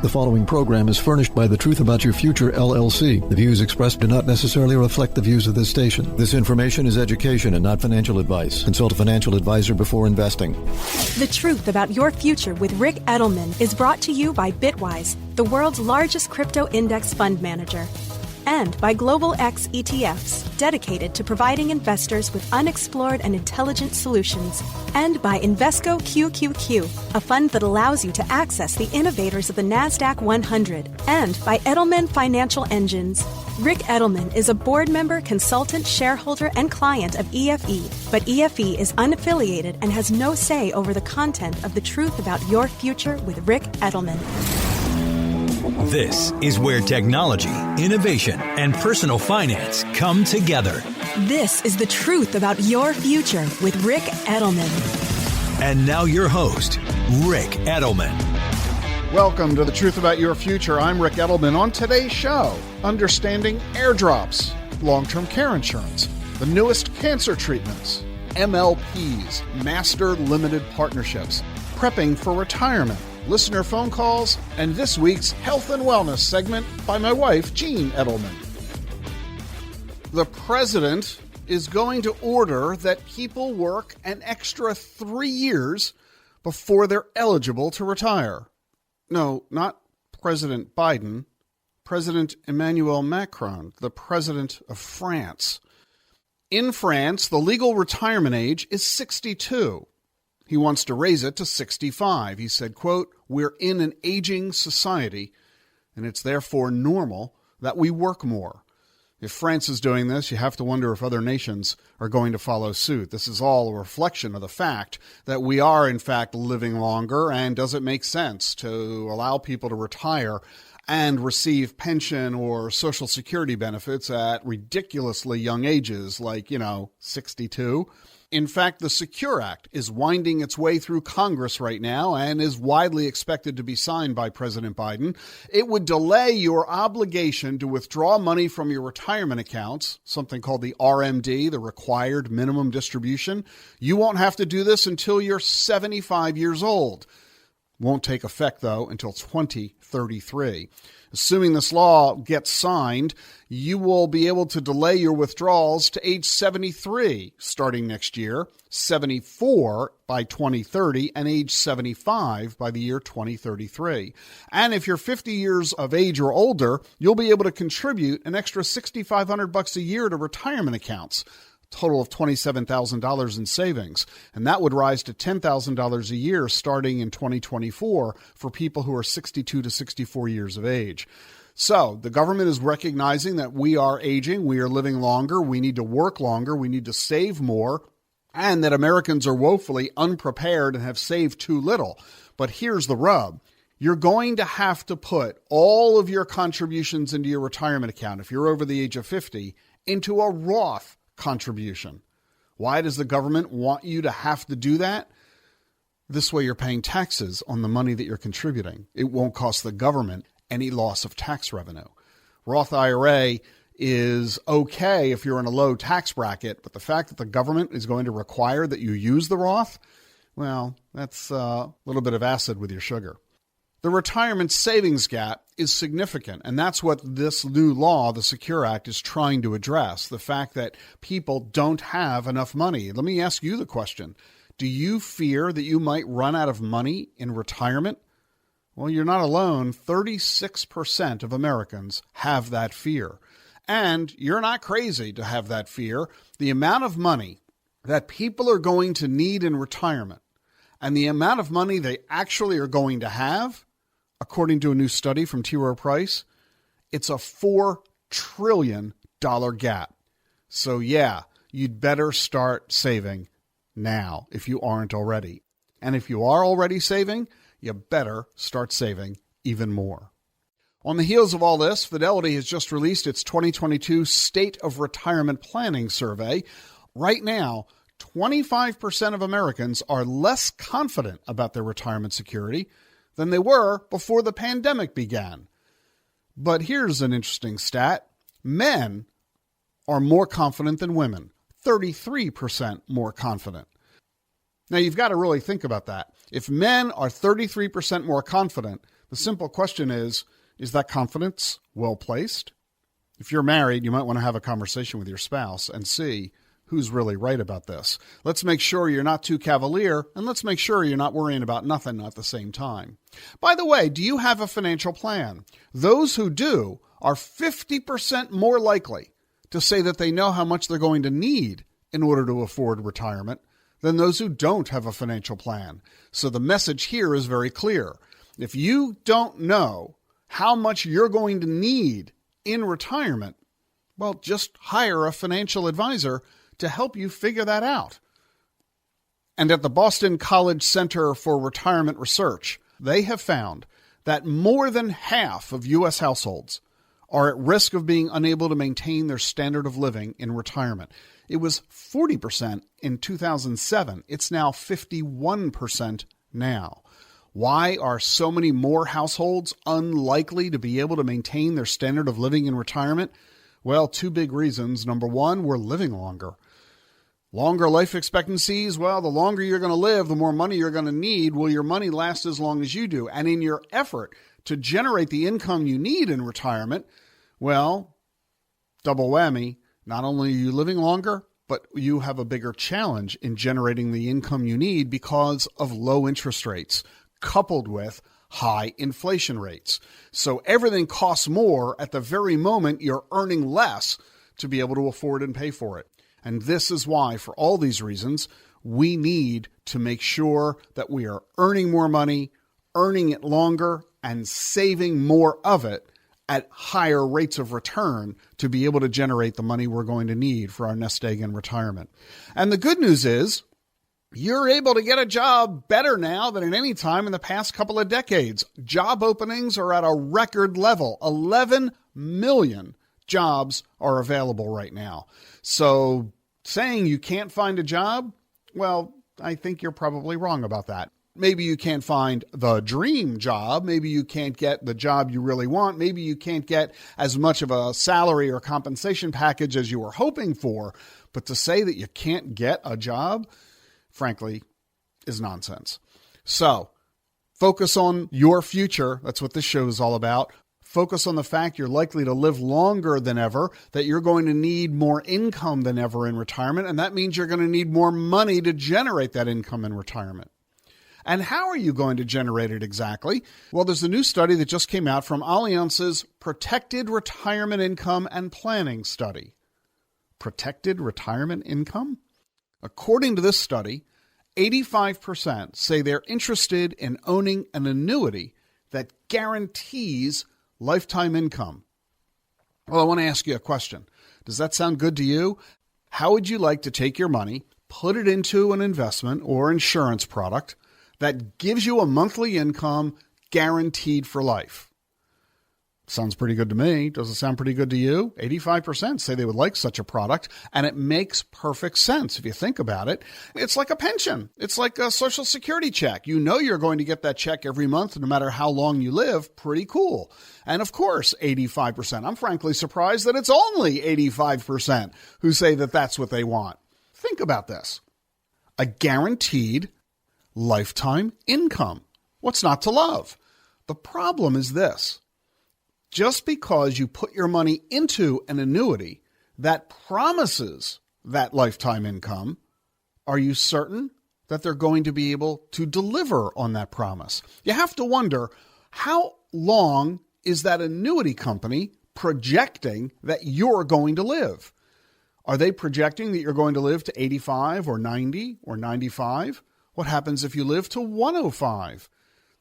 The following program is furnished by The Truth About Your Future, LLC. The views expressed do not necessarily reflect the views of this station. This information is education and not financial advice. Consult a financial advisor before investing. The Truth About Your Future with Rick Edelman is brought to you by Bitwise, the world's largest crypto index fund manager, and by Global X ETFs, dedicated to providing investors with unexplored and intelligent solutions, and by Invesco QQQ, a fund that allows you to access the innovators of the NASDAQ 100, and by Edelman Financial Engines. Rick Edelman is a board member, consultant, shareholder, and client of EFE, but EFE is unaffiliated and has no say over the content of The Truth About Your Future with Rick Edelman. This is where technology, innovation, and personal finance come together. This is The Truth About Your Future with Rick Edelman. And now your host, Rick Edelman. Welcome to The Truth About Your Future. I'm Rick Edelman. On today's show, understanding airdrops, long-term care insurance, the newest cancer treatments, MLPs, master limited partnerships, prepping for retirement, listener phone calls, and this week's health and wellness segment by my wife, Jean Edelman. The president is going to order that people work an extra 3 years before they're eligible to retire. No, not President Biden, President Emmanuel Macron, the president of France. In France, the legal retirement age is 62. He wants to raise it to 65. He said, quote, "We're in an aging society, and it's therefore normal that we work more." If France is doing this, you have to wonder if other nations are going to follow suit. This is all a reflection of the fact that we are, in fact, living longer, and does it make sense to allow people to retire and receive pension or Social Security benefits at ridiculously young ages, like, 62? In fact, the Secure Act is winding its way through Congress right now and is widely expected to be signed by President Biden. It would delay your obligation to withdraw money from your retirement accounts, something called the RMD, the required minimum distribution. You won't have to do this until you're 75 years old. Won't take effect, though, until 2033. Assuming this law gets signed, you will be able to delay your withdrawals to age 73 starting next year, 74 by 2030, and age 75 by the year 2033. And if you're 50 years of age or older, you'll be able to contribute an extra $6,500 a year to retirement accounts. Total of $27,000 in savings, and that would rise to $10,000 a year starting in 2024 for people who are 62 to 64 years of age. So the government is recognizing that we are aging, we are living longer, we need to work longer, we need to save more, and that Americans are woefully unprepared and have saved too little. But here's the rub. You're going to have to put all of your contributions into your retirement account, if you're over the age of 50, into a Roth contribution. Why does the government want you to have to do that? This way you're paying taxes on the money that you're contributing. It won't cost the government any loss of tax revenue. Roth IRA is okay if you're in a low tax bracket, but the fact that the government is going to require that you use the Roth, well, that's a little bit of acid with your sugar. The retirement savings gap is significant, and that's what this new law, the Secure Act, is trying to address, the fact that people don't have enough money. Let me ask you the question. Do you fear that you might run out of money in retirement? Well, you're not alone. 36% of Americans have that fear. And you're not crazy to have that fear. The amount of money that people are going to need in retirement and the amount of money they actually are going to have, according to a new study from T. Rowe Price, it's a $4 trillion gap. So yeah, you'd better start saving now if you aren't already. And if you are already saving, you better start saving even more. On the heels of all this, Fidelity has just released its 2022 State of Retirement Planning Survey. Right now, 25% of Americans are less confident about their retirement security than they were before the pandemic began. But here's an interesting stat. Men are more confident than women, 33% more confident. Now, you've got to really think about that. If men are 33% more confident, The simple question is that confidence well placed? If you're married, you might want to have a conversation with your spouse and see who's really right about this. Let's make sure you're not too cavalier, and let's make sure you're not worrying about nothing at the same time. By the way, do you have a financial plan? Those who do are 50% more likely to say that they know how much they're going to need in order to afford retirement than those who don't have a financial plan. So the message here is very clear. If you don't know how much you're going to need in retirement, well, just hire a financial advisor to help you figure that out. And at the Boston College Center for Retirement Research, they have found that more than half of U.S. households are at risk of being unable to maintain their standard of living in retirement. It was 40% in 2007. It's now 51% now. Why are so many more households unlikely to be able to maintain their standard of living in retirement? Well, two big reasons. Number one, we're living longer. Longer life expectancies, well, the longer you're going to live, the more money you're going to need. Will your money last as long as you do? And in your effort to generate the income you need in retirement, well, double whammy. Not only are you living longer, but you have a bigger challenge in generating the income you need because of low interest rates, coupled with high inflation rates. So everything costs more at the very moment you're earning less to be able to afford and pay for it. And this is why, for all these reasons, we need to make sure that we are earning more money, earning it longer, and saving more of it at higher rates of return to be able to generate the money we're going to need for our nest egg in retirement. And the good news is, you're able to get a job better now than at any time in the past couple of decades. Job openings are at a record level. 11 million jobs are available right now. So saying you can't find a job, well, I think you're probably wrong about that. Maybe you can't find the dream job. Maybe you can't get the job you really want. Maybe you can't get as much of a salary or compensation package as you were hoping for. But to say that you can't get a job, frankly, is nonsense. So focus on your future. That's what this show is all about. Focus on the fact you're likely to live longer than ever, that you're going to need more income than ever in retirement, and that means you're going to need more money to generate that income in retirement. And how are you going to generate it exactly? Well, there's a new study that just came out from Allianz's Protected Retirement Income and Planning Study. Protected retirement income? According to this study, 85% say they're interested in owning an annuity that guarantees lifetime income. Well, I want to ask you a question. Does that sound good to you? How would you like to take your money, put it into an investment or insurance product that gives you a monthly income guaranteed for life? Sounds pretty good to me. Does it sound pretty good to you? 85% say they would like such a product, and it makes perfect sense if you think about it. It's like a pension. It's like a Social Security check. You know you're going to get that check every month no matter how long you live. Pretty cool. And of course, 85%. I'm frankly surprised that it's only 85% who say that that's what they want. Think about this. A guaranteed lifetime income. What's not to love? The problem is this. Just because you put your money into an annuity that promises that lifetime income, are you certain that they're going to be able to deliver on that promise? You have to wonder, how long is that annuity company projecting that you're going to live? Are they projecting that you're going to live to 85 or 90 or 95? What happens if you live to 105?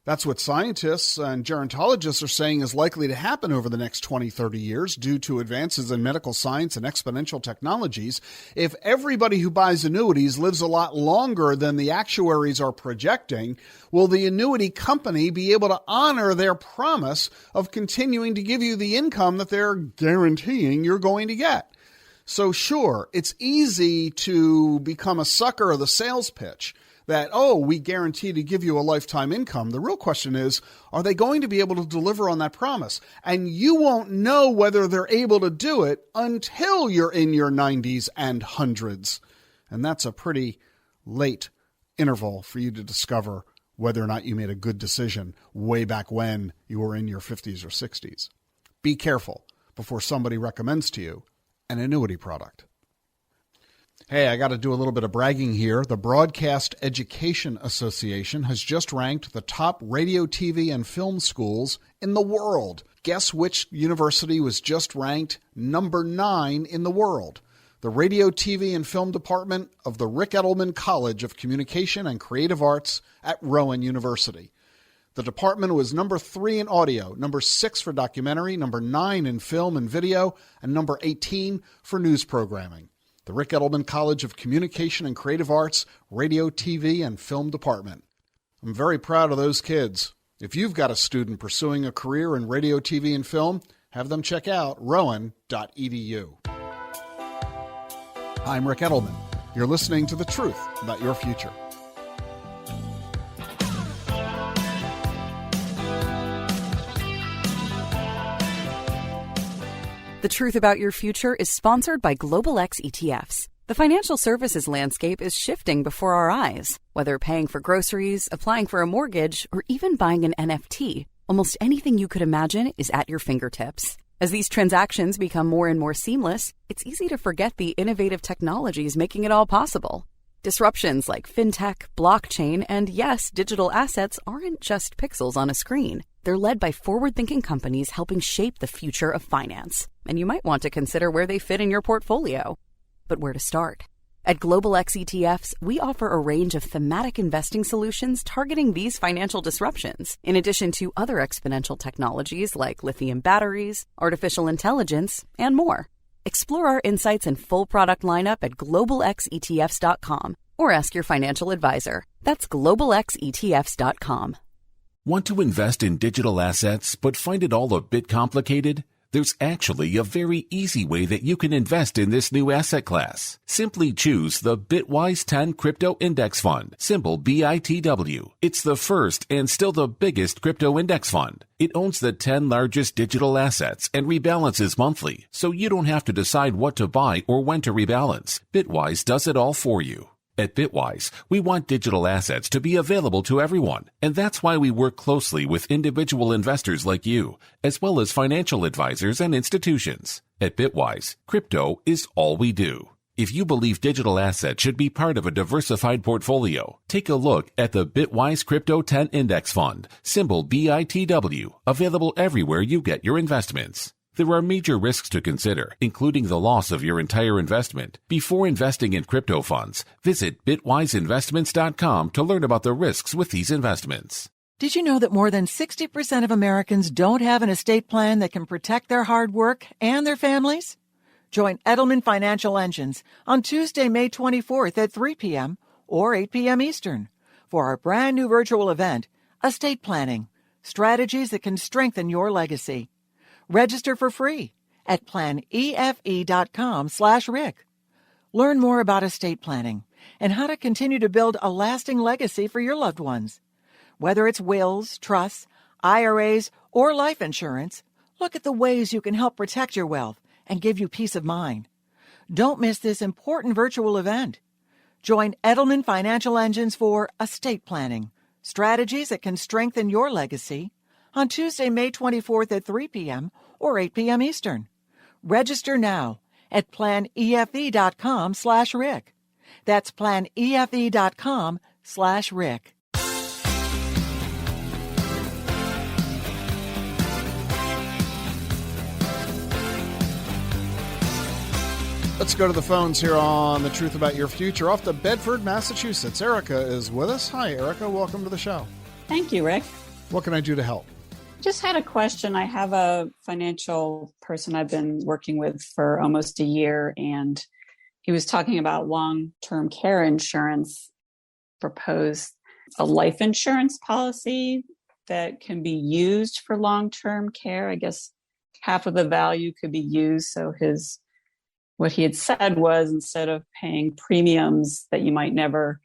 That's what scientists and gerontologists are saying is likely to happen over the next 20, 30 years due to advances in medical science and exponential technologies. If everybody who buys annuities lives a lot longer than the actuaries are projecting, will the annuity company be able to honor their promise of continuing to give you the income that they're guaranteeing you're going to get? So sure, it's easy to become a sucker of the sales pitch that, oh, we guarantee to give you a lifetime income. The real question is, are they going to be able to deliver on that promise? And you won't know whether they're able to do it until you're in your 90s and hundreds. And that's a pretty late interval for you to discover whether or not you made a good decision way back when you were in your 50s or 60s. Be careful before somebody recommends to you an annuity product. Hey, I got to do a little bit of bragging here. The Broadcast Education Association has just ranked the top radio, TV, and film schools in the world. Guess which university was just ranked number 9 in the world? The Radio, TV, and Film Department of the Rick Edelman College of Communication and Creative Arts at Rowan University. The department was number 3 in audio, number 6 for documentary, number 9 in film and video, and number 18 for news programming. The Rick Edelman College of Communication and Creative Arts, Radio, TV, and Film Department. I'm very proud of those kids. If you've got a student pursuing a career in radio, TV, and film, have them check out rowan.edu. I'm Rick Edelman. You're listening to The Truth About Your Future. The Truth About Your Future is sponsored by Global X ETFs. The financial services landscape is shifting before our eyes. Whether paying for groceries, applying for a mortgage, or even buying an NFT, almost anything you could imagine is at your fingertips. As these transactions become more and more seamless, it's easy to forget the innovative technologies making it all possible. Disruptions like fintech, blockchain, and yes, digital assets aren't just pixels on a screen. They're led by forward-thinking companies helping shape the future of finance. And you might want to consider where they fit in your portfolio. But where to start? At Global X ETFs, we offer a range of thematic investing solutions targeting these financial disruptions, in addition to other exponential technologies like lithium batteries, artificial intelligence, and more. Explore our insights and full product lineup at globalxetfs.com or ask your financial advisor. That's globalxetfs.com. Want to invest in digital assets but find it all a bit complicated? There's actually a very easy way that you can invest in this new asset class. Simply choose the Bitwise 10 Crypto Index Fund, symbol BITW. It's the first and still the biggest crypto index fund. It owns the 10 largest digital assets and rebalances monthly, so you don't have to decide what to buy or when to rebalance. Bitwise does it all for you. At Bitwise, we want digital assets to be available to everyone, and that's why we work closely with individual investors like you, as well as financial advisors and institutions. At Bitwise, crypto is all we do. If you believe digital assets should be part of a diversified portfolio, take a look at the Bitwise Crypto 10 Index Fund, symbol BITW, available everywhere you get your investments. There are major risks to consider, including the loss of your entire investment. Before investing in crypto funds, visit bitwiseinvestments.com to learn about the risks with these investments. Did you know that more than 60% of Americans don't have an estate plan that can protect their hard work and their families? Join Edelman Financial Engines on Tuesday, May 24th at 3 p.m. or 8 p.m. Eastern for our brand new virtual event, Estate Planning, Strategies that Can Strengthen Your Legacy. Register for free at planefe.com/Rick. Learn more about estate planning and how to continue to build a lasting legacy for your loved ones. Whether it's wills, trusts, IRAs, or life insurance, look at the ways you can help protect your wealth and give you peace of mind. Don't miss this important virtual event. Join Edelman Financial Engines for Estate Planning, Strategies that Can Strengthen Your Legacy, on Tuesday, May 24th at 3 p.m. or 8 p.m. Eastern. Register now at planefe.com/Rick. That's planefe.com/Rick. Let's go to the phones here on The Truth About Your Future. Off to Bedford, Massachusetts. Erica is with us. Hi, Erica. Welcome to the show. Thank you, Rick. What can I do to help? Just had a question. I have a financial person I've been working with for almost a year, and he was talking about long-term care insurance, proposed a life insurance policy that can be used for long-term care. I guess half of the value could be used. So what he had said was, instead of paying premiums that you might never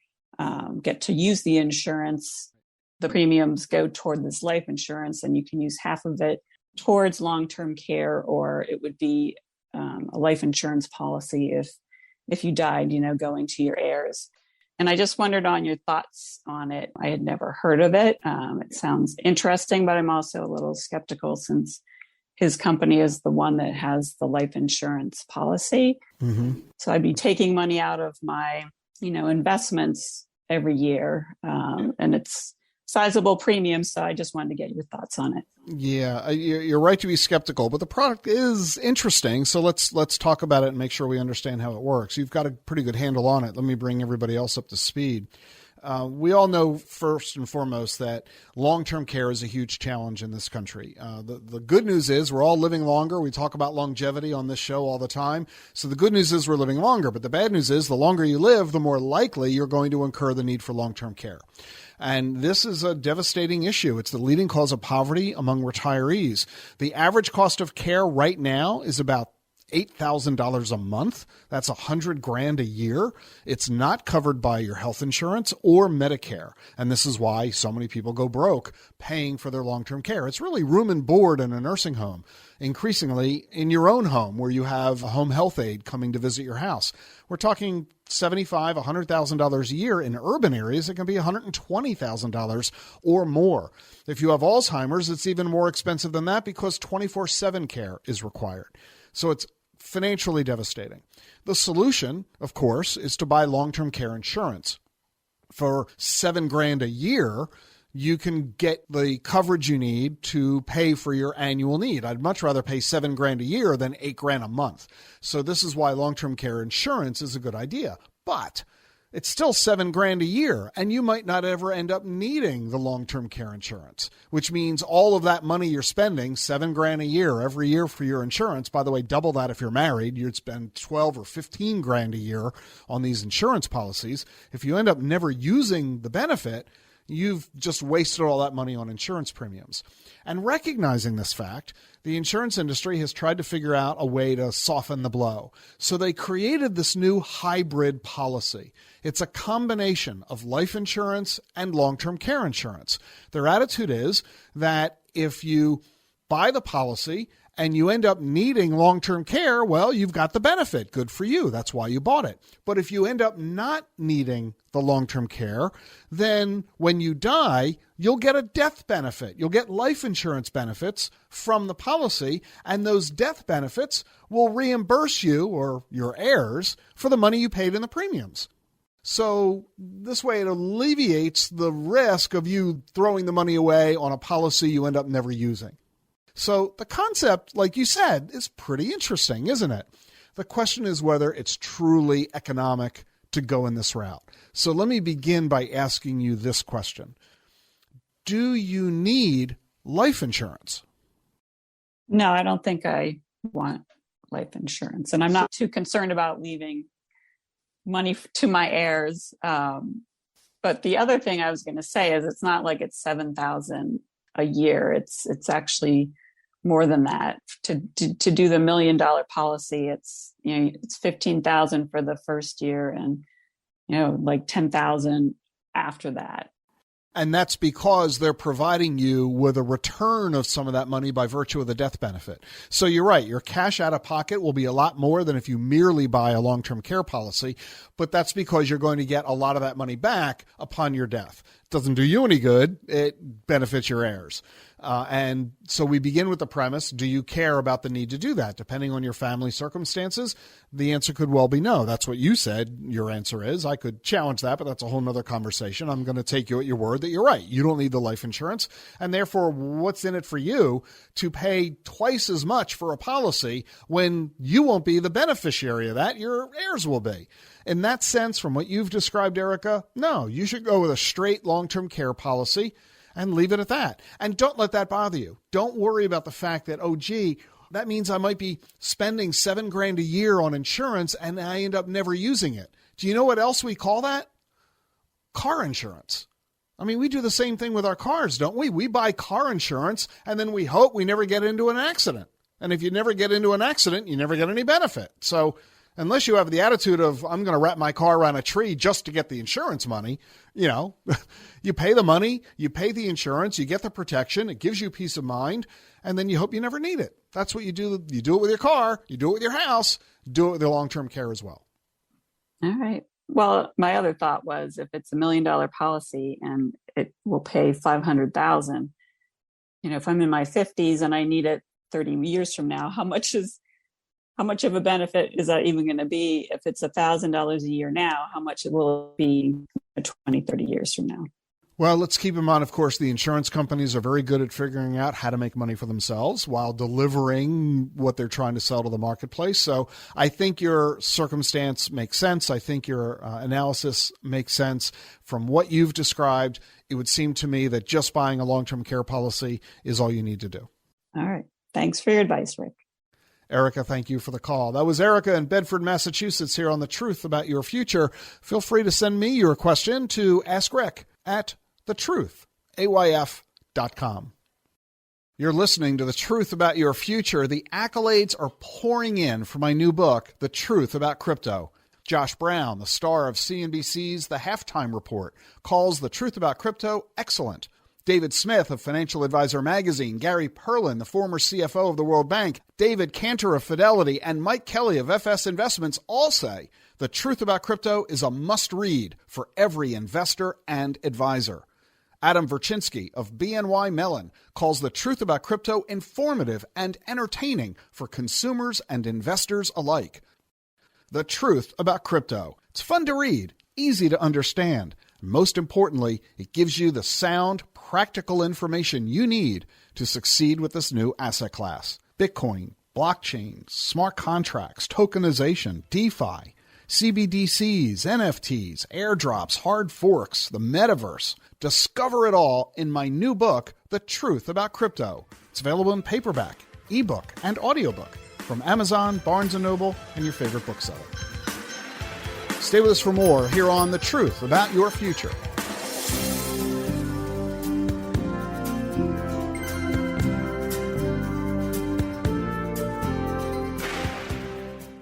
get to use the insurance, the premiums go toward this life insurance, and you can use half of it towards long-term care, or it would be a life insurance policy if you died, going to your heirs. And I just wondered on your thoughts on it. I had never heard of it. It sounds interesting, but I'm also a little skeptical since his company is the one that has the life insurance policy. Mm-hmm. So I'd be taking money out of my, investments every year. And it's sizable premium. So I just wanted to get your thoughts on it. Yeah, you're right to be skeptical, but the product is interesting. So let's talk about it and make sure we understand how it works. You've got a pretty good handle on it. Let me bring everybody else up to speed. We all know first and foremost that long-term care is a huge challenge in this country. The good news is we're all living longer. We talk about longevity on this show all the time. So the good news is we're living longer, but the bad news is the longer you live, the more likely you're going to incur the need for long-term care. And this is a devastating issue. It's the leading cause of poverty among retirees. The average cost of care right now is about $8,000 a month. That's $100,000 a year. It's not covered by your health insurance or Medicare. And this is why so many people go broke paying for their long-term care. It's really room and board in a nursing home, increasingly in your own home where you have a home health aide coming to visit your house. We're talking $75,000, $100,000 a year. In urban areas, it can be $120,000 or more. If you have Alzheimer's, it's even more expensive than that because 24/7 care is required. So it's financially devastating. The solution, of course, is to buy long-term care insurance. For $7,000 a year, you can get the coverage you need to pay for your annual need. I'd much rather pay $7,000 a year than $8,000 a month. So this is why long-term care insurance is a good idea. But it's still $7,000 a year, and you might not ever end up needing the long-term care insurance, which means all of that money you're spending, $7,000 a year every year for your insurance. By the way, double that if you're married. You'd spend $12,000 or $15,000 a year on these insurance policies. If you end up never using the benefit, you've just wasted all that money on insurance premiums. And recognizing this fact, the insurance industry has tried to figure out a way to soften the blow. So they created this new hybrid policy. It's a combination of life insurance and long-term care insurance. Their attitude is that if you buy the policy and you end up needing long-term care, well, you've got the benefit. Good for you. That's why you bought it. But if you end up not needing the long-term care, then when you die, you'll get a death benefit. You'll get life insurance benefits from the policy, and those death benefits will reimburse you or your heirs for the money you paid in the premiums. So this way it alleviates the risk of you throwing the money away on a policy you end up never using. So the concept, like you said, is pretty interesting, isn't it? The question is whether it's truly economic to go in this route. So let me begin by asking you this question. Do you need life insurance? No, I don't think I want life insurance. And I'm not too concerned about leaving money to my heirs. But the other thing I was going to say is it's not like it's $7,000 a year. It's actually more than that. To do the $1 million policy, it's $15,000 for the first year and like $10,000 after that. And that's because they're providing you with a return of some of that money by virtue of the death benefit. So you're right. Your cash out of pocket will be a lot more than if you merely buy a long-term care policy. But that's because you're going to get a lot of that money back upon your death. It doesn't do you any good. It benefits your heirs. And so we begin with the premise, do you care about the need to do that? Depending on your family circumstances, the answer could well be no. That's what you said your answer is. I could challenge that, but that's a whole nother conversation. I'm going to take you at your word that you're right. You don't need the life insurance. And therefore, what's in it for you to pay twice as much for a policy when you won't be the beneficiary of that? Your heirs will be. In that sense, from what you've described, Erica, no, you should go with a straight long-term care policy and leave it at that. And don't let that bother you. Don't worry about the fact that, oh, gee, that means I might be spending $7,000 a year on insurance and I end up never using it. Do you know what else we call that? Car insurance. I mean, we do the same thing with our cars, don't we? We buy car insurance and then we hope we never get into an accident. And if you never get into an accident, you never get any benefit. So unless you have the attitude of, I'm going to wrap my car around a tree just to get the insurance money, you pay the money, you pay the insurance, you get the protection, it gives you peace of mind, and then you hope you never need it. That's what you do. You do it with your car, you do it with your house, do it with your long-term care as well. All right. Well, my other thought was if it's $1 million policy and it will pay 500,000, if I'm in my 50s and I need it 30 years from now, how much of a benefit is that even going to be? If it's $1,000 a year now, how much will it be 20, 30 years from now? Well, let's keep in mind, of course, the insurance companies are very good at figuring out how to make money for themselves while delivering what they're trying to sell to the marketplace. So I think your circumstance makes sense. I think your analysis makes sense. From what you've described, it would seem to me that just buying a long-term care policy is all you need to do. All right. Thanks for your advice, Rick. Erica, thank you for the call. That was Erica in Bedford, Massachusetts, here on The Truth About Your Future. Feel free to send me your question to askrec@thetruthayf.com. You're listening to The Truth About Your Future. The accolades are pouring in for my new book, The Truth About Crypto. Josh Brown, the star of CNBC's The Halftime Report, calls The Truth About Crypto excellent. David Smith of Financial Advisor Magazine, Gary Perlin, the former CFO of the World Bank, David Cantor of Fidelity, and Mike Kelly of FS Investments all say The Truth About Crypto is a must-read for every investor and advisor. Adam Verchinsky of BNY Mellon calls The Truth About Crypto informative and entertaining for consumers and investors alike. The Truth About Crypto. It's fun to read, easy to understand. Most importantly, it gives you the sound, practical information you need to succeed with this new asset class. Bitcoin, blockchain, smart contracts, tokenization, DeFi, CBDCs, NFTs, airdrops, hard forks, the metaverse. Discover it all in my new book, The Truth About Crypto. It's available in paperback, ebook, and audiobook from Amazon, Barnes & Noble, and your favorite bookseller. Stay with us for more here on The Truth About Your Future.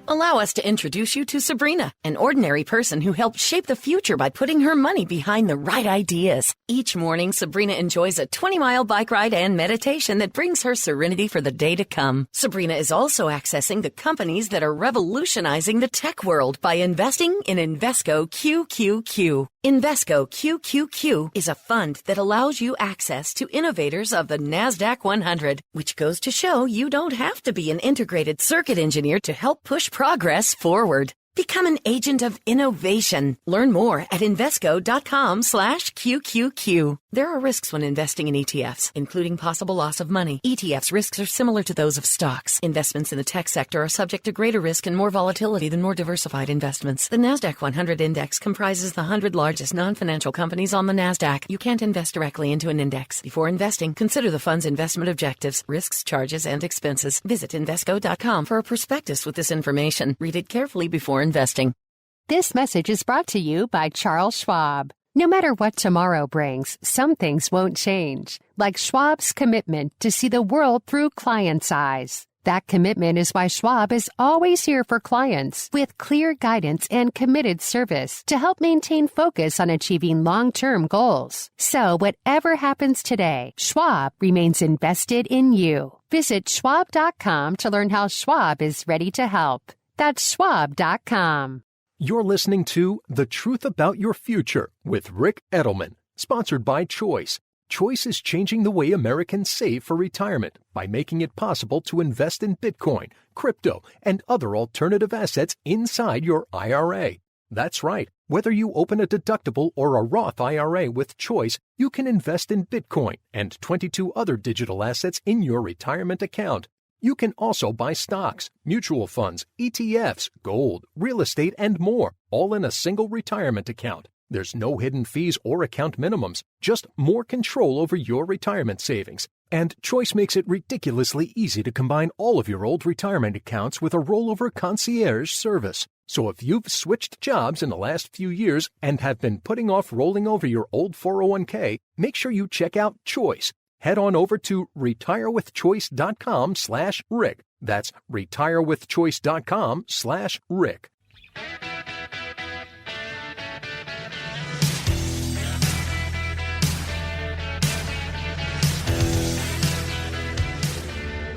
Allow us to introduce you to Sabrina, an ordinary person who helped shape the future by putting her money behind the right ideas. Each morning, Sabrina enjoys a 20-mile bike ride and meditation that brings her serenity for the day to come. Sabrina is also accessing the companies that are revolutionizing the tech world by investing in Invesco QQQ. Invesco QQQ is a fund that allows you access to innovators of the NASDAQ 100, which goes to show you don't have to be an integrated circuit engineer to help push progress forward. Become an agent of innovation. Learn more at Invesco.com/QQQ. There are risks when investing in ETFs, including possible loss of money. ETFs risks are similar to those of stocks. Investments in the tech sector are subject to greater risk and more volatility than more diversified investments. The NASDAQ 100 index comprises the 100 largest non-financial companies on the NASDAQ. You can't invest directly into an index. Before investing, consider the fund's investment objectives, risks, charges, and expenses. Visit Invesco.com for a prospectus with this information. Read it carefully before investing. This message is brought to you by Charles Schwab. No matter what tomorrow brings, some things won't change, like Schwab's commitment to see the world through clients' eyes. That commitment is why Schwab is always here for clients with clear guidance and committed service to help maintain focus on achieving long-term goals. So whatever happens today, Schwab remains invested in you. Visit Schwab.com to learn how Schwab is ready to help. That's Schwab.com. You're listening to The Truth About Your Future with Rick Edelman, sponsored by Choice. Choice is changing the way Americans save for retirement by making it possible to invest in Bitcoin, crypto, and other alternative assets inside your IRA. That's right. Whether you open a deductible or a Roth IRA with Choice, you can invest in Bitcoin and 22 other digital assets in your retirement account. You can also buy stocks, mutual funds, ETFs, gold, real estate, and more, all in a single retirement account. There's no hidden fees or account minimums, just more control over your retirement savings. And Choice makes it ridiculously easy to combine all of your old retirement accounts with a rollover concierge service. So if you've switched jobs in the last few years and have been putting off rolling over your old 401k, make sure you check out Choice. Head on over to retirewithchoice.com/Rick. That's retirewithchoice.com/Rick.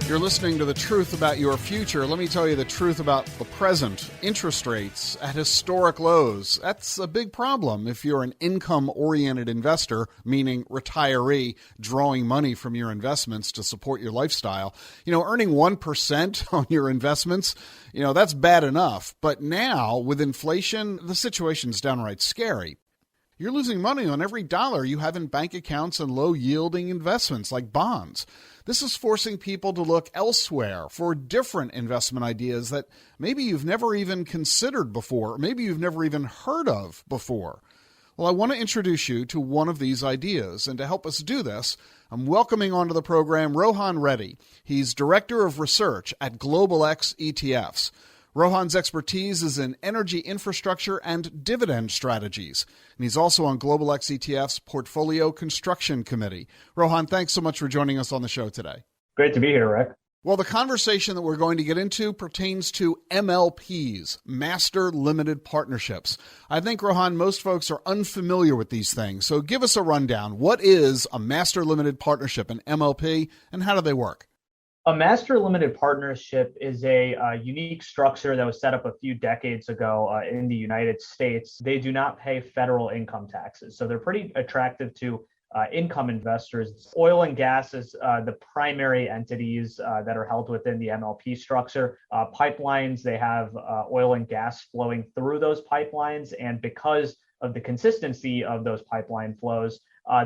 You're listening to The Truth About Your Future. Let me tell you the truth about the present. Interest rates at historic lows. That's a big problem if you're an income-oriented investor, meaning retiree, drawing money from your investments to support your lifestyle. Earning 1% on your investments, that's bad enough. But now, with inflation, the situation's downright scary. You're losing money on every dollar you have in bank accounts and low-yielding investments like bonds. This is forcing people to look elsewhere for different investment ideas that maybe you've never even considered before, maybe you've never even heard of before. Well, I want to introduce you to one of these ideas, and to help us do this, I'm welcoming onto the program Rohan Reddy. He's Director of Research at Global X ETFs. Rohan's expertise is in energy infrastructure and dividend strategies, and he's also on Global X ETF's Portfolio Construction Committee. Rohan, thanks so much for joining us on the show today. Great to be here, Rick. Well, the conversation that we're going to get into pertains to MLPs, Master Limited Partnerships. I think, Rohan, most folks are unfamiliar with these things, so give us a rundown. What is a Master Limited Partnership, an MLP, and how do they work? A master limited partnership is a unique structure that was set up a few decades ago in the United States. They do not pay federal income taxes, so they're pretty attractive to income investors. Oil and gas is the primary entities that are held within the MLP structure. Pipelines, they have oil and gas flowing through those pipelines, and because of the consistency of those pipeline flows,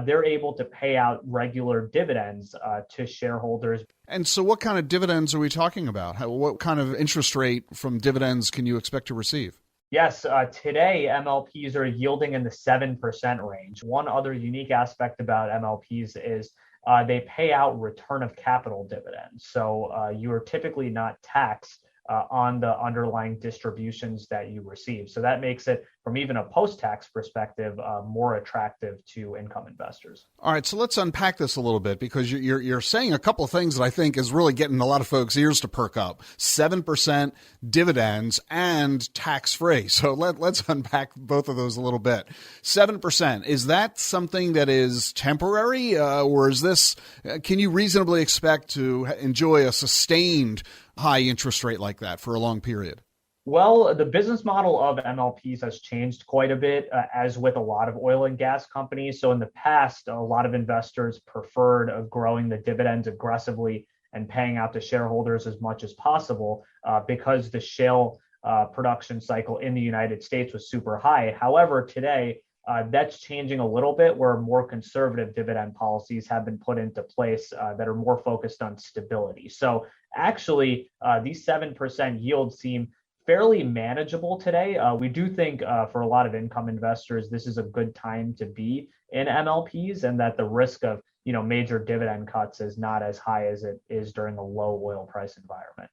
they're able to pay out regular dividends to shareholders. And so what kind of dividends are we talking about? What kind of interest rate from dividends can you expect to receive? Yes, today MLPs are yielding in the 7% range. One other unique aspect about MLPs is they pay out return of capital dividends. So you are typically not taxed on the underlying distributions that you receive. So that makes it, from even a post-tax perspective, more attractive to income investors. All right, so let's unpack this a little bit, because you're saying a couple of things that I think is really getting a lot of folks' ears to perk up. 7% dividends and tax-free. So let's unpack both of those a little bit. 7%, is that something that is temporary, or is this? Can you reasonably expect to enjoy a sustained high interest rate like that for a long period? Well, the business model of MLPs has changed quite a bit, as with a lot of oil and gas companies. So in the past, a lot of investors preferred growing the dividends aggressively and paying out to shareholders as much as possible because the shale production cycle in the United States was super high. However, today, that's changing a little bit, where more conservative dividend policies have been put into place that are more focused on stability. So actually, these 7% yields seem fairly manageable today. We do think for a lot of income investors, this is a good time to be in MLPs, and that the risk of major dividend cuts is not as high as it is during a low oil price environment.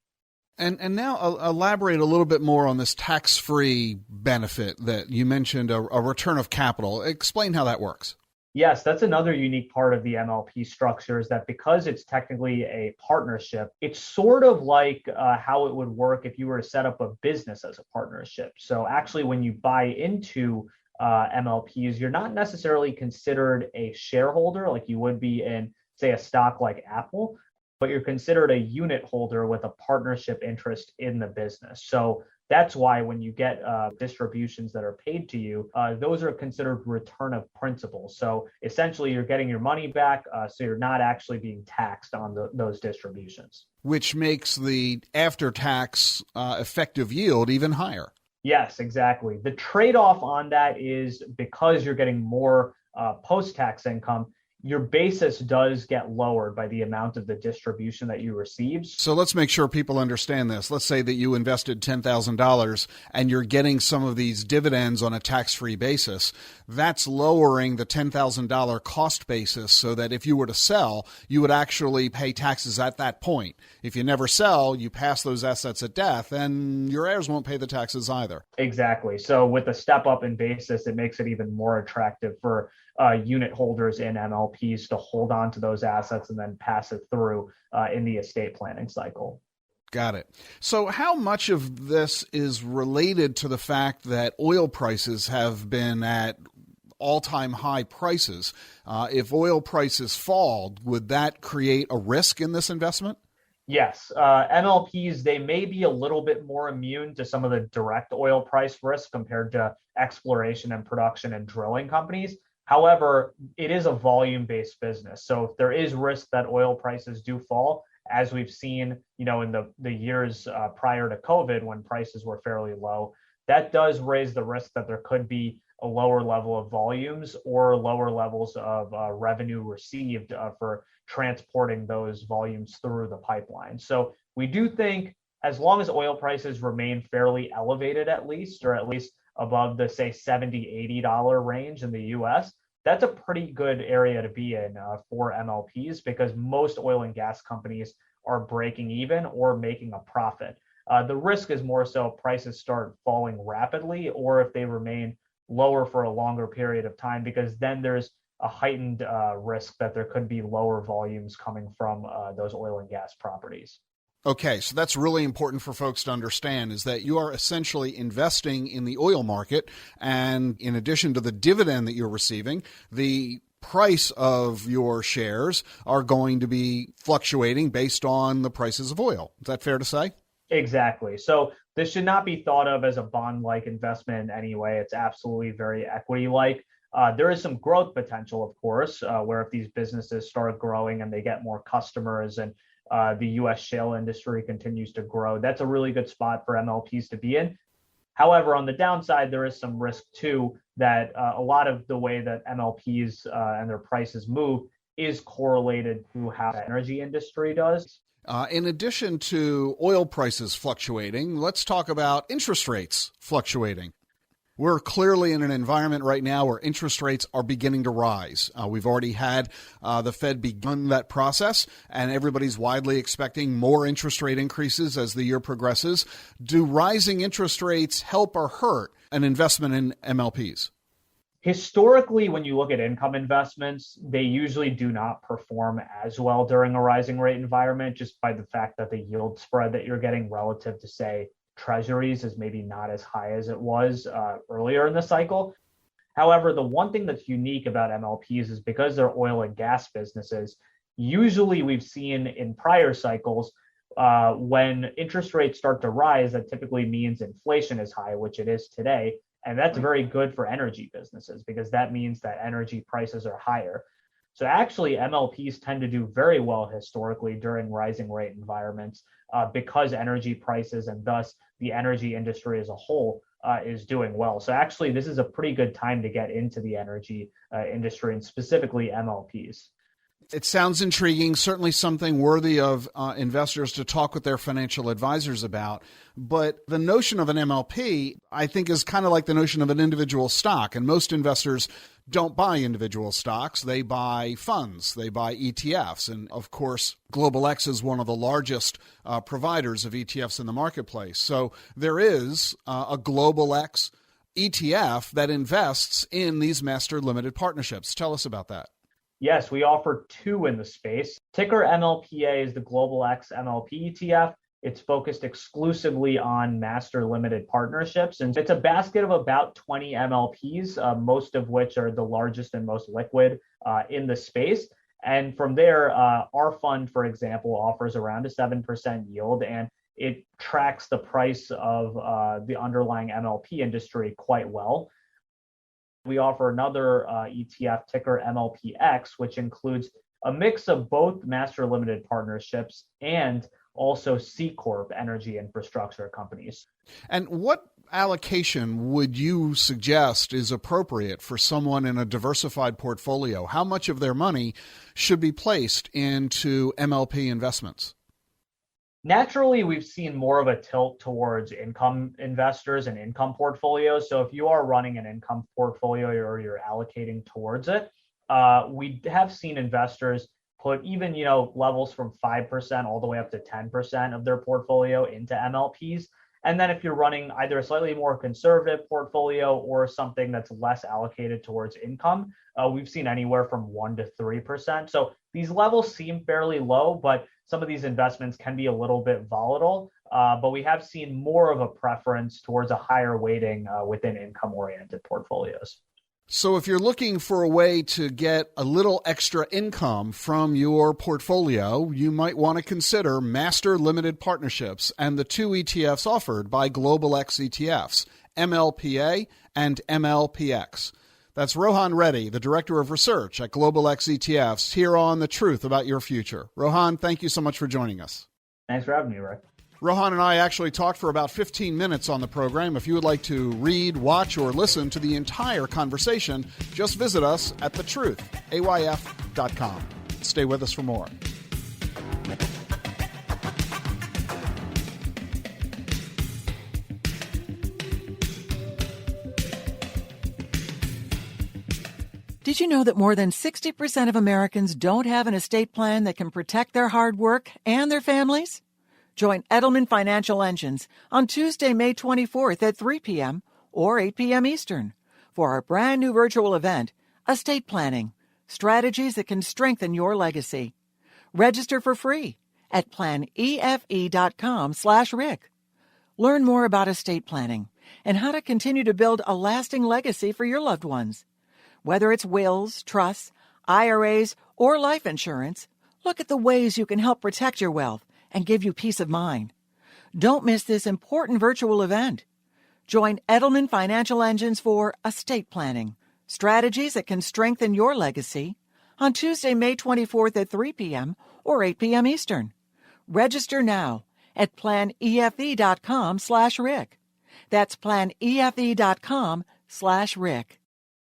And now elaborate a little bit more on this tax-free benefit that you mentioned, a return of capital. Explain how that works. Yes, that's another unique part of the MLP structure, is that because it's technically a partnership, it's sort of like how it would work if you were to set up a business as a partnership. So actually, when you buy into MLPs, you're not necessarily considered a shareholder like you would be in, say, a stock like Apple, but you're considered a unit holder with a partnership interest in the business. So that's why when you get distributions that are paid to you, those are considered return of principal. So essentially, you're getting your money back, so you're not actually being taxed on those distributions. Which makes the after-tax effective yield even higher. Yes, exactly. The trade-off on that is, because you're getting more post-tax income, your basis does get lowered by the amount of the distribution that you receive. So let's make sure people understand this. Let's say that you invested $10,000 and you're getting some of these dividends on a tax-free basis. That's lowering the $10,000 cost basis, so that if you were to sell, you would actually pay taxes at that point. If you never sell, you pass those assets at death, and your heirs won't pay the taxes either. Exactly. So with the step up in basis, it makes it even more attractive for unit holders in MLPs to hold on to those assets and then pass it through in the estate planning cycle. Got it. So how much of this is related to the fact that oil prices have been at all-time high prices? If oil prices fall, would that create a risk in this investment? Yes, MLPs, they may be a little bit more immune to some of the direct oil price risk compared to exploration and production and drilling companies. However, it is a volume-based business. So if there is risk that oil prices do fall, as we've seen, in the years prior to COVID when prices were fairly low, that does raise the risk that there could be a lower level of volumes or lower levels of revenue received for transporting those volumes through the pipeline. So we do think as long as oil prices remain fairly elevated or at least above the, say, $70, $80 range in the US, that's a pretty good area to be in for MLPs because most oil and gas companies are breaking even or making a profit. The risk is more so if prices start falling rapidly or if they remain lower for a longer period of time, because then there's a heightened risk that there could be lower volumes coming from those oil and gas properties. Okay, so that's really important for folks to understand is that you are essentially investing in the oil market, and in addition to the dividend that you're receiving, the price of your shares are going to be fluctuating based on the prices of oil. Is that fair to say? Exactly. So this should not be thought of as a bond-like investment in any way. It's absolutely very equity-like. There is some growth potential, of course, where if these businesses start growing and they get more customers and the U.S. shale industry continues to grow, that's a really good spot for MLPs to be in. However, on the downside, there is some risk too that a lot of the way that MLPs and their prices move is correlated to how the energy industry does. In addition to oil prices fluctuating, let's talk about interest rates fluctuating. We're clearly in an environment right now where interest rates are beginning to rise. We've already had the Fed begun that process, and everybody's widely expecting more interest rate increases as the year progresses. Do rising interest rates help or hurt an investment in MLPs? Historically, when you look at income investments, they usually do not perform as well during a rising rate environment, just by the fact that the yield spread that you're getting relative to, say, treasuries is maybe not as high as it was earlier in the cycle. However, the one thing that's unique about MLPs is because they're oil and gas businesses, usually we've seen in prior cycles when interest rates start to rise, that typically means inflation is high, which it is today. And that's very good for energy businesses because that means that energy prices are higher. So actually, MLPs tend to do very well historically during rising rate environments because energy prices and thus the energy industry as a whole is doing well. So actually, this is a pretty good time to get into the energy industry and specifically MLPs. It sounds intriguing, certainly something worthy of investors to talk with their financial advisors about. But the notion of an MLP, I think, is kind of like the notion of an individual stock. And most investors don't buy individual stocks. They buy funds. They buy ETFs. And of course, Global X is one of the largest providers of ETFs in the marketplace. So there is a Global X ETF that invests in these master limited partnerships. Tell us about that. Yes, we offer two in the space. Ticker MLPA is the Global X MLP ETF. It's focused exclusively on master limited partnerships. And it's a basket of about 20 MLPs, most of which are the largest and most liquid in the space. And from there, our fund, for example, offers around a 7% yield, and it tracks the price of the underlying MLP industry quite well. We offer another ETF, ticker MLPX, which includes a mix of both master limited partnerships and also C Corp energy infrastructure companies. And what allocation would you suggest is appropriate for someone in a diversified portfolio? How much of their money should be placed into MLP investments? Naturally, we've seen more of a tilt towards income investors and income portfolios. So if you are running an income portfolio or you're allocating towards it, we have seen investors put even, levels from 5% all the way up to 10% of their portfolio into MLPs. And then if you're running either a slightly more conservative portfolio or something that's less allocated towards income, we've seen anywhere from 1% to 3%. So these levels seem fairly low, but some of these investments can be a little bit volatile. But we have seen more of a preference towards a higher weighting within income-oriented portfolios. So if you're looking for a way to get a little extra income from your portfolio, you might want to consider Master Limited Partnerships and the two ETFs offered by Global X ETFs, MLPA and MLPX. That's Rohan Reddy, the Director of Research at Global X ETFs, here on The Truth About Your Future. Rohan, thank you so much for joining us. Thanks for having me, Rick. Rohan and I actually talked for about 15 minutes on the program. If you would like to read, watch, or listen to the entire conversation, just visit us at thetruthayf.com. Stay with us for more. Did you know that more than 60% of Americans don't have an estate plan that can protect their hard work and their families? Join Edelman Financial Engines on Tuesday, May 24th at 3 p.m. or 8 p.m. Eastern for our brand new virtual event, Estate Planning, Strategies that can strengthen your legacy. Register for free at planefe.com/Rick. Learn more about estate planning and how to continue to build a lasting legacy for your loved ones. Whether it's wills, trusts, IRAs, or life insurance, look at the ways you can help protect your wealth and give you peace of mind. Don't miss this important virtual event. Join Edelman Financial Engines for Estate Planning, Strategies that can strengthen your legacy on Tuesday, May 24th at 3 p.m. or 8 p.m. Eastern. Register now at planefe.com/Rick. That's planefe.com/Rick.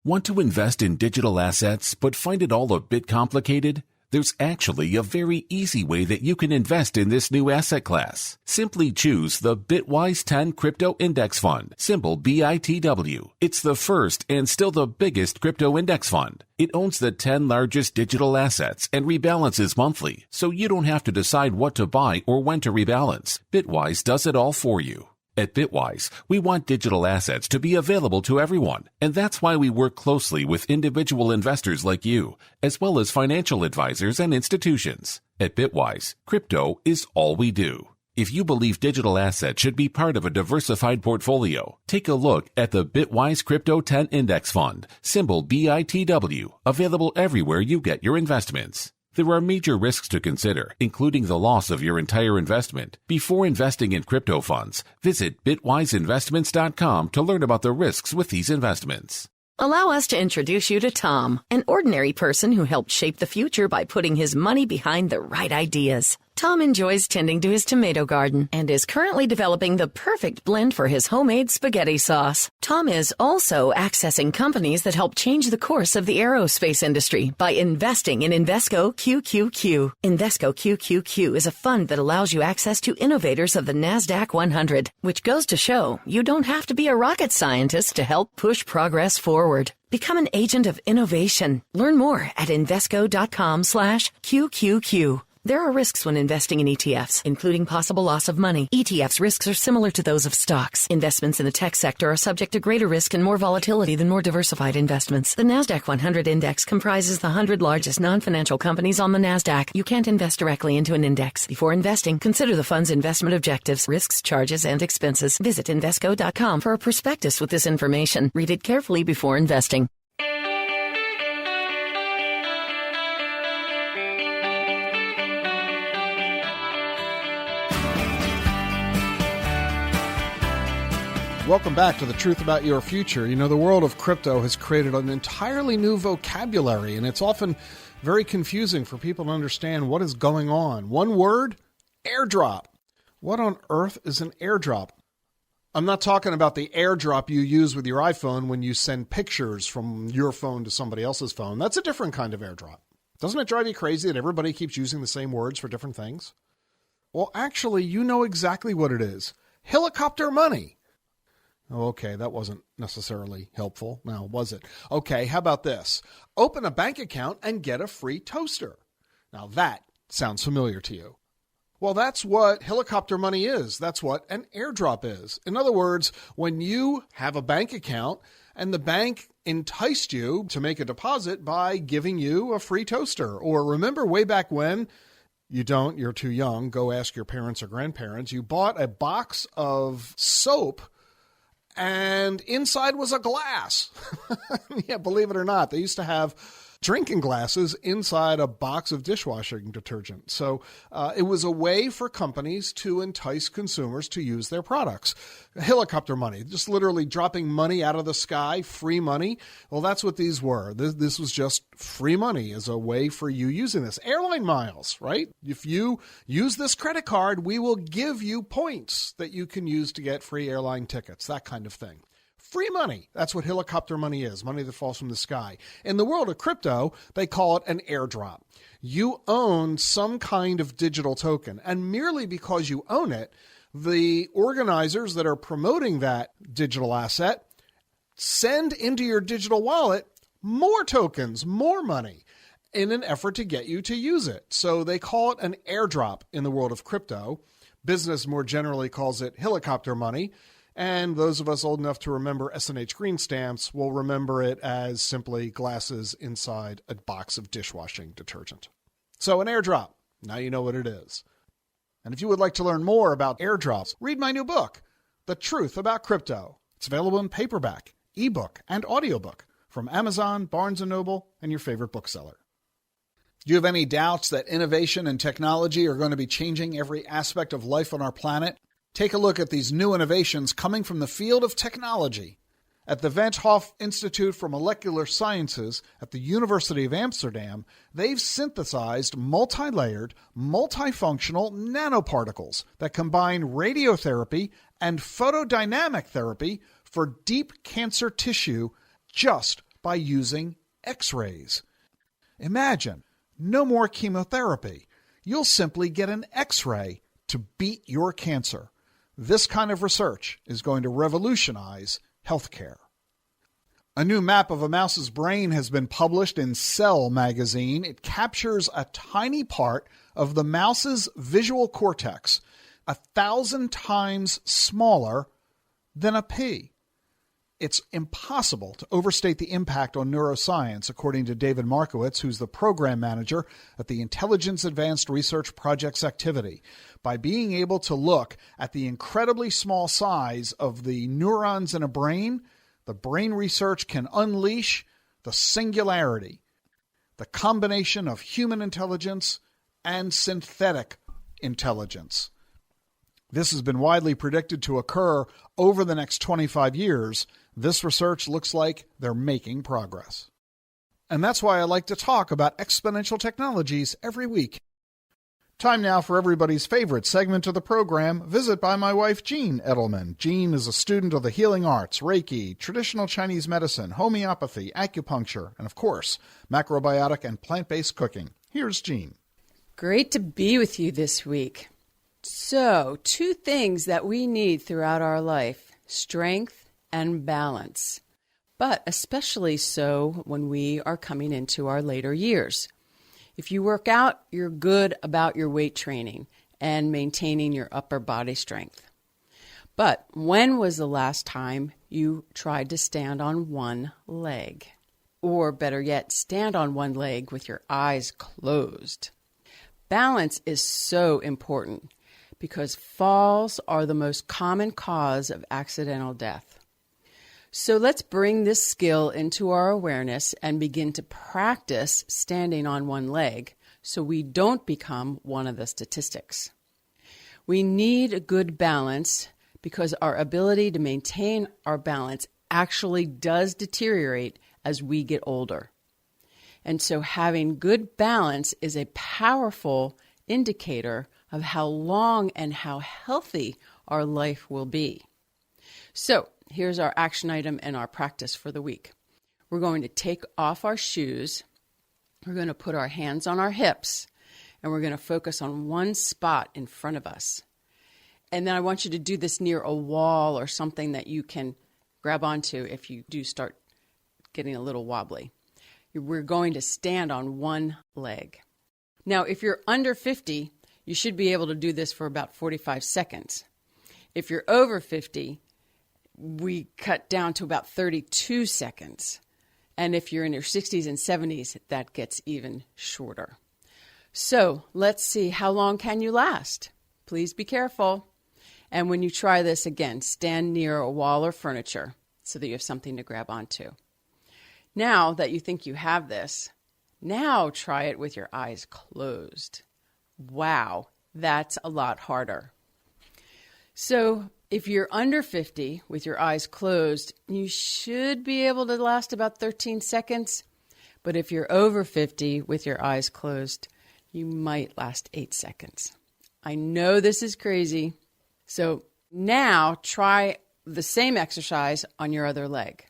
Want to invest in digital assets but find it all a bit complicated? There's actually a very easy way that you can invest in this new asset class. Simply choose the Bitwise 10 Crypto Index Fund, symbol BITW. It's the first and still the biggest crypto index fund. It owns the 10 largest digital assets and rebalances monthly, so you don't have to decide what to buy or when to rebalance. Bitwise does it all for you. At Bitwise, we want digital assets to be available to everyone, and that's why we work closely with individual investors like you, as well as financial advisors and institutions. At Bitwise, crypto is all we do. If you believe digital assets should be part of a diversified portfolio, take a look at the Bitwise Crypto 10 Index Fund, symbol BITW, available everywhere you get your investments. There are major risks to consider, including the loss of your entire investment. Before investing in crypto funds, visit bitwiseinvestments.com to learn about the risks with these investments. Allow us to introduce you to Tom, an ordinary person who helped shape the future by putting his money behind the right ideas. Tom enjoys tending to his tomato garden and is currently developing the perfect blend for his homemade spaghetti sauce. Tom is also accessing companies that help change the course of the aerospace industry by investing in Invesco QQQ. Invesco QQQ is a fund that allows you access to innovators of the NASDAQ 100, which goes to show you don't have to be a rocket scientist to help push progress forward. Become an agent of innovation. Learn more at Invesco.com/QQQ. There are risks when investing in ETFs, including possible loss of money. ETFs risks are similar to those of stocks. Investments in the tech sector are subject to greater risk and more volatility than more diversified investments. The NASDAQ 100 index comprises the 100 largest non-financial companies on the NASDAQ. You can't invest directly into an index. Before investing, consider the fund's investment objectives, risks, charges, and expenses. Visit Invesco.com for a prospectus with this information. Read it carefully before investing. Welcome back to The Truth About Your Future. You know, the world of crypto has created an entirely new vocabulary, and it's often very confusing for people to understand what is going on. One word, airdrop. What on earth is an airdrop? I'm not talking about the airdrop you use with your iPhone when you send pictures from your phone to somebody else's phone. That's a different kind of airdrop. Doesn't it drive you crazy that everybody keeps using the same words for different things? Well, actually, you know exactly what it is. Helicopter money. Oh, okay, that wasn't necessarily helpful. Now, was it? Okay, how about this? Open a bank account and get a free toaster. Now, that sounds familiar to you. Well, that's what helicopter money is. That's what an airdrop is. In other words, when you have a bank account and the bank enticed you to make a deposit by giving you a free toaster. Or remember way back when, you don't, you're too young, go ask your parents or grandparents, you bought a box of soap and inside was a glass. Yeah, believe it or not, they used to have drinking glasses inside a box of dishwashing detergent. So it was a way for companies to entice consumers to use their products. Helicopter money, just literally dropping money out of the sky, free money. Well, that's what these were. This was just free money as a way for you using this. Airline miles, right? If you use this credit card, we will give you points that you can use to get free airline tickets, that kind of thing. Free money. That's what helicopter money is, money that falls from the sky. In the world of crypto, they call it an airdrop. You own some kind of digital token, and merely because you own it, the organizers that are promoting that digital asset send into your digital wallet more tokens, more money, in an effort to get you to use it. So they call it an airdrop in the world of crypto. Business more generally calls it helicopter money. And those of us old enough to remember S&H green stamps will remember it as simply glasses inside a box of dishwashing detergent. So an airdrop, now you know what it is. And if you would like to learn more about airdrops, read my new book, The Truth About Crypto. It's available in paperback, ebook, and audiobook from Amazon, Barnes & Noble, and your favorite bookseller. Do you have any doubts that innovation and technology are going to be changing every aspect of life on our planet? Take a look at these new innovations coming from the field of technology. At the Van 't Hoff Institute for Molecular Sciences at the University of Amsterdam, they've synthesized multi-layered, multifunctional nanoparticles that combine radiotherapy and photodynamic therapy for deep cancer tissue just by using X-rays. Imagine, no more chemotherapy. You'll simply get an X-ray to beat your cancer. This kind of research is going to revolutionize healthcare. A new map of a mouse's brain has been published in Cell magazine. It captures a tiny part of the mouse's visual cortex, 1,000 times smaller than a pea. It's impossible to overstate the impact on neuroscience, according to David Markowitz, who's the program manager at the Intelligence Advanced Research Project's activity. By being able to look at the incredibly small size of the neurons in a brain, the brain research can unleash the singularity, the combination of human intelligence and synthetic intelligence. This has been widely predicted to occur over the next 25 years. This research looks like they're making progress. And that's why I like to talk about exponential technologies every week. Time now for everybody's favorite segment of the program, Visit by my wife, Jean Edelman. Jean is a student of the healing arts, Reiki, traditional Chinese medicine, homeopathy, acupuncture, and of course, macrobiotic and plant-based cooking. Here's Jean. Great to be with you this week. So, two things that we need throughout our life, strength and balance, but especially so when we are coming into our later years. If you work out, you're good about your weight training and maintaining your upper body strength. But when was the last time you tried to stand on one leg? Or better yet, stand on one leg with your eyes closed. Balance is so important because falls are the most common cause of accidental death. So let's bring this skill into our awareness and begin to practice standing on one leg so we don't become one of the statistics. We need a good balance because our ability to maintain our balance actually does deteriorate as we get older. And so having good balance is a powerful indicator of how long and how healthy our life will be. So here's our action item and our practice for the week. We're going to take off our shoes. We're going to put our hands on our hips, and we're going to focus on one spot in front of us. And then I want you to do this near a wall or something that you can grab onto if you do start getting a little wobbly. We're going to stand on one leg. Now, if you're under 50, you should be able to do this for about 45 seconds. If you're over 50, we cut down to about 32 seconds. And if you're in your 60s and 70s, that gets even shorter. So let's see, how long can you last? Please be careful. And when you try this again, stand near a wall or furniture so that you have something to grab onto. Now that you think you have this, now try it with your eyes closed. Wow, that's a lot harder. So if you're under 50 with your eyes closed, you should be able to last about 13 seconds. But if you're over 50 with your eyes closed, you might last 8 seconds. I know this is crazy. So now try the same exercise on your other leg.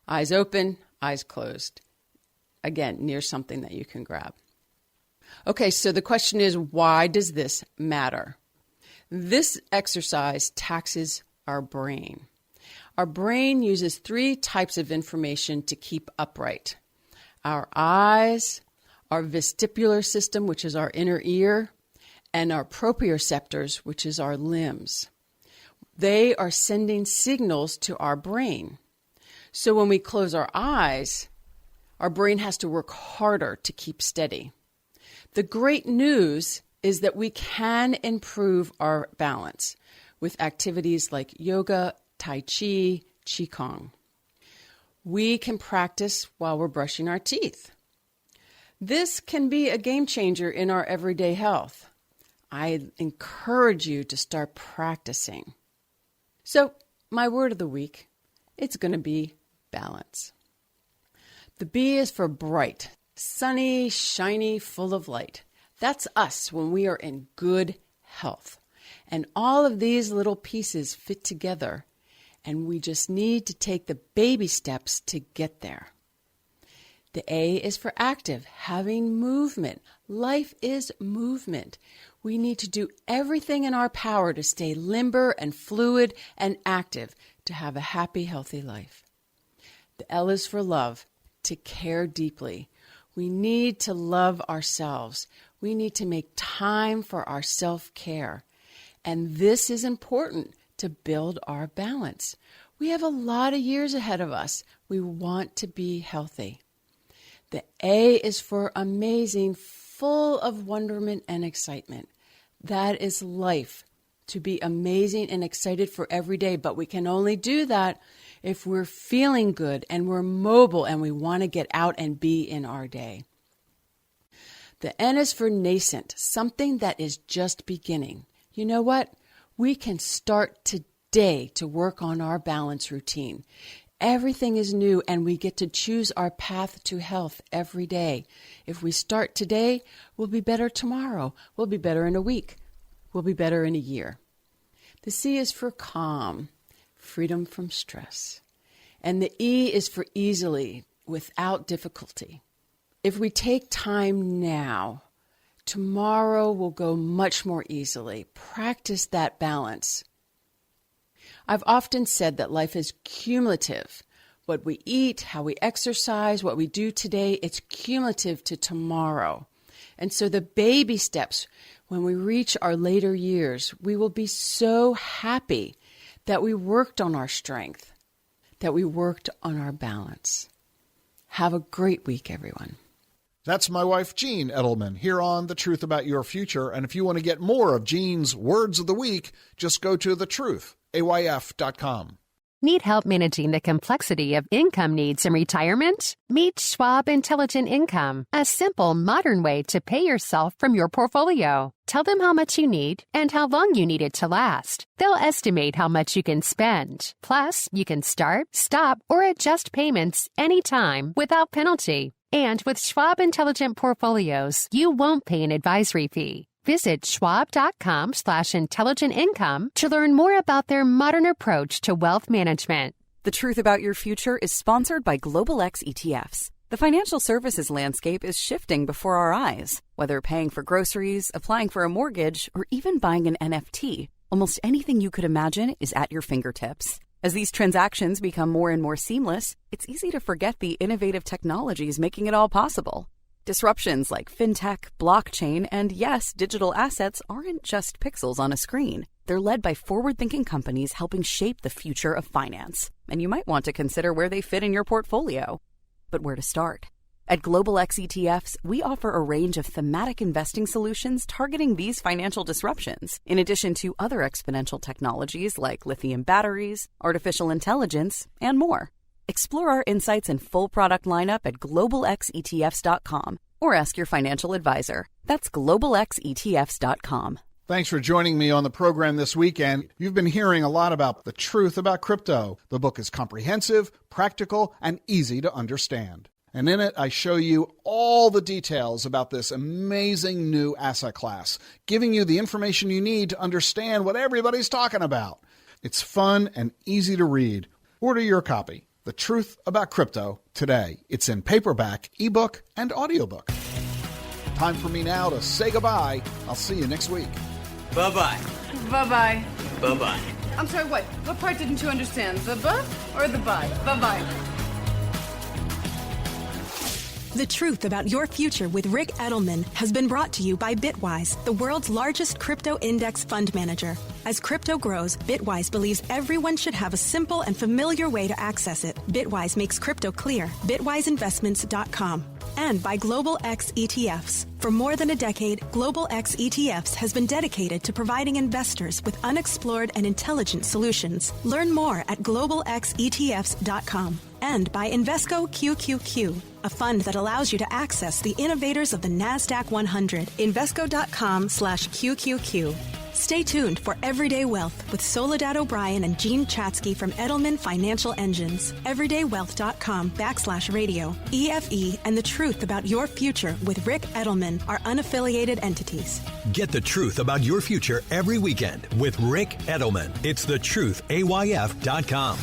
Eyes open, eyes closed. Again, near something that you can grab. Okay, so the question is, why does this matter? This exercise taxes our brain. Our brain uses 3 types of information to keep upright. Our eyes, our vestibular system, which is our inner ear, and our proprioceptors, which is our limbs. They are sending signals to our brain. So when we close our eyes, our brain has to work harder to keep steady. The great news is that we can improve our balance with activities like yoga, tai chi, qigong. We can practice while we're brushing our teeth. This can be a game changer in our everyday health. I encourage you to start practicing. So, my word of the week, it's going to be balance. The B is for bright, sunny, shiny, full of light. That's us when we are in good health. And all of these little pieces fit together, and we just need to take the baby steps to get there. The A is for active, having movement. Life is movement. We need to do everything in our power to stay limber and fluid and active to have a happy, healthy life. The L is for love, to care deeply. We need to love ourselves. We need to make time for our self-care. And this is important to build our balance. We have a lot of years ahead of us. We want to be healthy. The A is for amazing, full of wonderment and excitement. That is life, to be amazing and excited for every day. But we can only do that if we're feeling good and we're mobile and we want to get out and be in our day. The N is for nascent, something that is just beginning. You know what? We can start today to work on our balance routine. Everything is new and we get to choose our path to health every day. If we start today, we'll be better tomorrow. We'll be better in a week. We'll be better in a year. The C is for calm, freedom from stress. And the E is for easily, without difficulty. If we take time now, tomorrow will go much more easily. Practice that balance. I've often said that life is cumulative. What we eat, how we exercise, what we do today, it's cumulative to tomorrow. And so the baby steps, when we reach our later years, we will be so happy that we worked on our strength, that we worked on our balance. Have a great week, everyone. That's my wife, Jean Edelman, here on The Truth About Your Future. And if you want to get more of Jean's Words of the Week, just go to thetruthayf.com. Need help managing the complexity of income needs in retirement? Meet Schwab Intelligent Income, a simple, modern way to pay yourself from your portfolio. Tell them how much you need and how long you need it to last. They'll estimate how much you can spend. Plus, you can start, stop, or adjust payments anytime without penalty. And with Schwab Intelligent Portfolios, you won't pay an advisory fee. Visit schwab.com/intelligent income to learn more about their modern approach to wealth management. The Truth About Your Future is sponsored by Global X ETFs. The financial services landscape is shifting before our eyes. Whether paying for groceries, applying for a mortgage, or even buying an NFT, almost anything you could imagine is at your fingertips. As these transactions become more and more seamless, it's easy to forget the innovative technologies making it all possible. Disruptions like fintech, blockchain, and yes, digital assets aren't just pixels on a screen. They're led by forward-thinking companies helping shape the future of finance. And you might want to consider where they fit in your portfolio. But where to start? At Global X ETFs, we offer a range of thematic investing solutions targeting these financial disruptions, in addition to other exponential technologies like lithium batteries, artificial intelligence, and more. Explore our insights and full product lineup at globalxetfs.com or ask your financial advisor. That's globalxetfs.com. Thanks for joining me on the program this weekend. You've been hearing a lot about the truth about crypto. The book is comprehensive, practical, and easy to understand. And in it, I show you all the details about this amazing new asset class, giving you the information you need to understand what everybody's talking about. It's fun and easy to read. Order your copy, The Truth About Crypto, today. It's in paperback, ebook, and audiobook. Time for me now to say goodbye. I'll see you next week. Bye-bye. Bye-bye. Bye-bye. I'm sorry, what? What part didn't you understand? The buh or the bye? Bye-bye. The Truth About Your Future with Rick Edelman has been brought to you by Bitwise, the world's largest crypto index fund manager. As crypto grows, Bitwise believes everyone should have a simple and familiar way to access it. Bitwise makes crypto clear. BitwiseInvestments.com. And by Global X ETFs. For more than a decade, Global X ETFs has been dedicated to providing investors with unexplored and intelligent solutions. Learn more at globalxetfs.com. And by Invesco QQQ, a fund that allows you to access the innovators of the NASDAQ 100. Invesco.com/QQQ. Stay tuned for Everyday Wealth with Soledad O'Brien and Gene Chatsky from Edelman Financial Engines. Everydaywealth.com/radio. EFE and The Truth About Your Future with Rick Edelman are unaffiliated entities. Get the truth about your future every weekend with Rick Edelman. It's thetruthayf.com.